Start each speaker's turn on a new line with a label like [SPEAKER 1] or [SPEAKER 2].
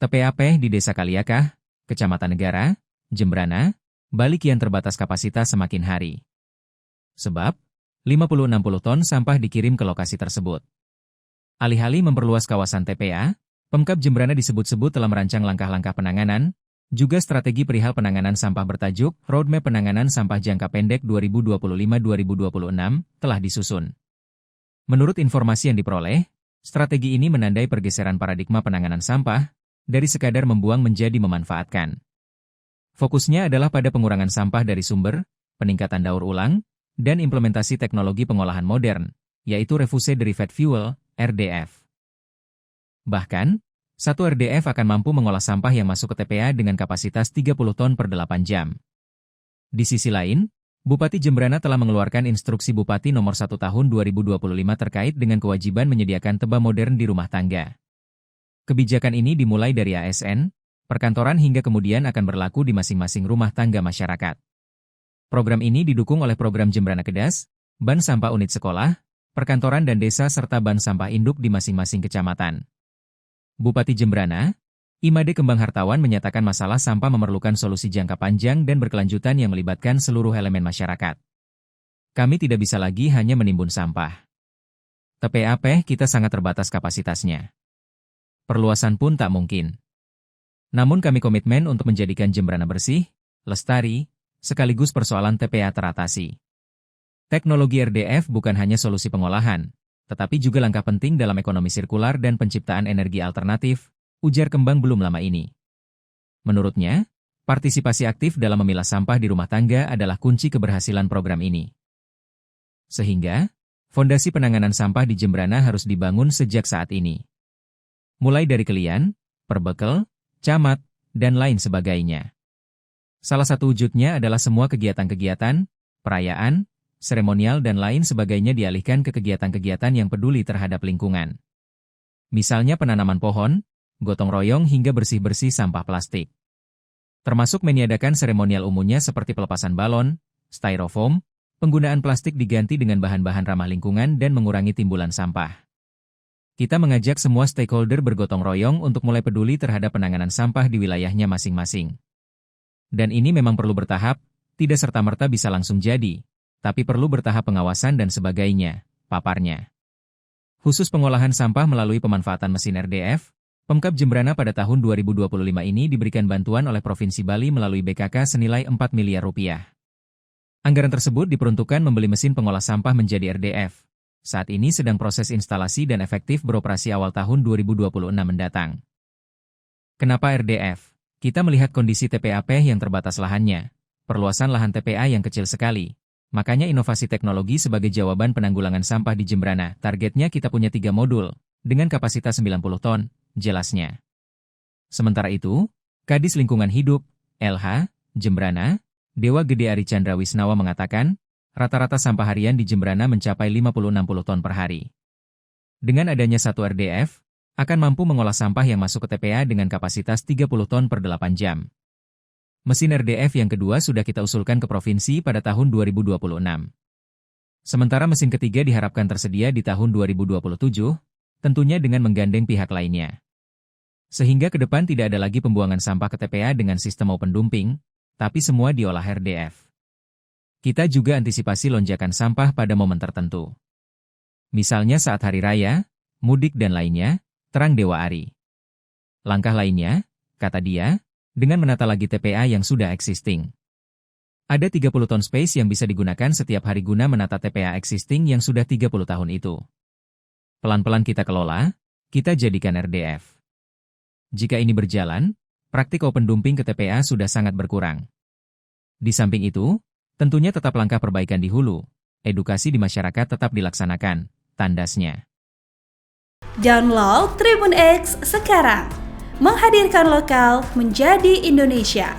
[SPEAKER 1] TPA di Desa Kaliakah, Kecamatan Negara, Jembrana, Bali kian terbatas kapasitas semakin hari. Sebab, 50-60 ton sampah dikirim ke lokasi tersebut. Alih-alih memperluas kawasan TPA, Pemkab Jembrana disebut-sebut telah merancang langkah-langkah penanganan, juga strategi perihal penanganan sampah bertajuk Roadmap Penanganan Sampah Jangka Pendek 2025-2026 telah disusun. Menurut informasi yang diperoleh, strategi ini menandai pergeseran paradigma penanganan sampah, dari sekadar membuang menjadi memanfaatkan. Fokusnya adalah pada pengurangan sampah dari sumber, peningkatan daur ulang, dan implementasi teknologi pengolahan modern, yaitu Refuse Derived Fuel, RDF. Bahkan, satu RDF akan mampu mengolah sampah yang masuk ke TPA dengan kapasitas 30 ton per 8 jam. Di sisi lain, Bupati Jembrana telah mengeluarkan instruksi Bupati nomor 1 tahun 2025 terkait dengan kewajiban menyediakan teba modern di rumah tangga. Kebijakan ini dimulai dari ASN, perkantoran hingga kemudian akan berlaku di masing-masing rumah tangga masyarakat. Program ini didukung oleh program Jembrana Kedas, ban sampah unit sekolah, perkantoran dan desa serta ban sampah induk di masing-masing kecamatan. Bupati Jembrana, Imade Kembang Hartawan menyatakan masalah sampah memerlukan solusi jangka panjang dan berkelanjutan yang melibatkan seluruh elemen masyarakat. Kami tidak bisa lagi hanya menimbun sampah. TPA kita sangat terbatas kapasitasnya. Perluasan pun tak mungkin. Namun kami komitmen untuk menjadikan Jembrana bersih, lestari, sekaligus persoalan TPA teratasi. Teknologi RDF bukan hanya solusi pengolahan, tetapi juga langkah penting dalam ekonomi sirkular dan penciptaan energi alternatif, ujar Kembang belum lama ini. Menurutnya, partisipasi aktif dalam memilah sampah di rumah tangga adalah kunci keberhasilan program ini. Sehingga, fondasi penanganan sampah di Jembrana harus dibangun sejak saat ini. Mulai dari Kelian, Perbekel, Camat, dan lain sebagainya. Salah satu wujudnya adalah semua kegiatan-kegiatan, perayaan, seremonial dan lain sebagainya dialihkan ke kegiatan-kegiatan yang peduli terhadap lingkungan. Misalnya penanaman pohon, gotong royong hingga bersih-bersih sampah plastik. Termasuk meniadakan seremonial umumnya seperti pelepasan balon, styrofoam, penggunaan plastik diganti dengan bahan-bahan ramah lingkungan dan mengurangi timbulan sampah. Kita mengajak semua stakeholder bergotong royong untuk mulai peduli terhadap penanganan sampah di wilayahnya masing-masing. Dan ini memang perlu bertahap, tidak serta-merta bisa langsung jadi, tapi perlu bertahap pengawasan dan sebagainya, paparnya. Khusus pengolahan sampah melalui pemanfaatan mesin RDF, Pemkab Jembrana pada tahun 2025 ini diberikan bantuan oleh Provinsi Bali melalui BKK senilai 4 miliar rupiah. Anggaran tersebut diperuntukkan membeli mesin pengolah sampah menjadi RDF. Saat ini sedang proses instalasi dan efektif beroperasi awal tahun 2026 mendatang. Kenapa RDF? Kita melihat kondisi TPA yang terbatas lahannya, perluasan lahan TPA yang kecil sekali. Makanya inovasi teknologi sebagai jawaban penanggulangan sampah di Jembrana. Targetnya kita punya 3 modul, dengan kapasitas 90 ton, jelasnya. Sementara itu, Kadis Lingkungan Hidup, LH, Jembrana, Dewa Gede Ari Chandra Wisnawa mengatakan, rata-rata sampah harian di Jembrana mencapai 50-60 ton per hari. Dengan adanya satu RDF, akan mampu mengolah sampah yang masuk ke TPA dengan kapasitas 30 ton per 8 jam. Mesin RDF yang kedua sudah kita usulkan ke provinsi pada tahun 2026. Sementara mesin ketiga diharapkan tersedia di tahun 2027, tentunya dengan menggandeng pihak lainnya. Sehingga ke depan tidak ada lagi pembuangan sampah ke TPA dengan sistem open dumping, tapi semua diolah RDF. Kita juga antisipasi lonjakan sampah pada momen tertentu. Misalnya saat hari raya, mudik dan lainnya, terang Dewa Ari. Langkah lainnya, kata dia, dengan menata lagi TPA yang sudah existing. Ada 30 ton space yang bisa digunakan setiap hari guna menata TPA existing yang sudah 30 tahun itu. Pelan-pelan kita kelola, kita jadikan RDF. Jika ini berjalan, praktik open dumping ke TPA sudah sangat berkurang. Di samping itu, tentunya tetap langkah perbaikan di hulu, edukasi di masyarakat tetap dilaksanakan, tandasnya.
[SPEAKER 2] Download Tribun X sekarang. Menghadirkan lokal menjadi Indonesia.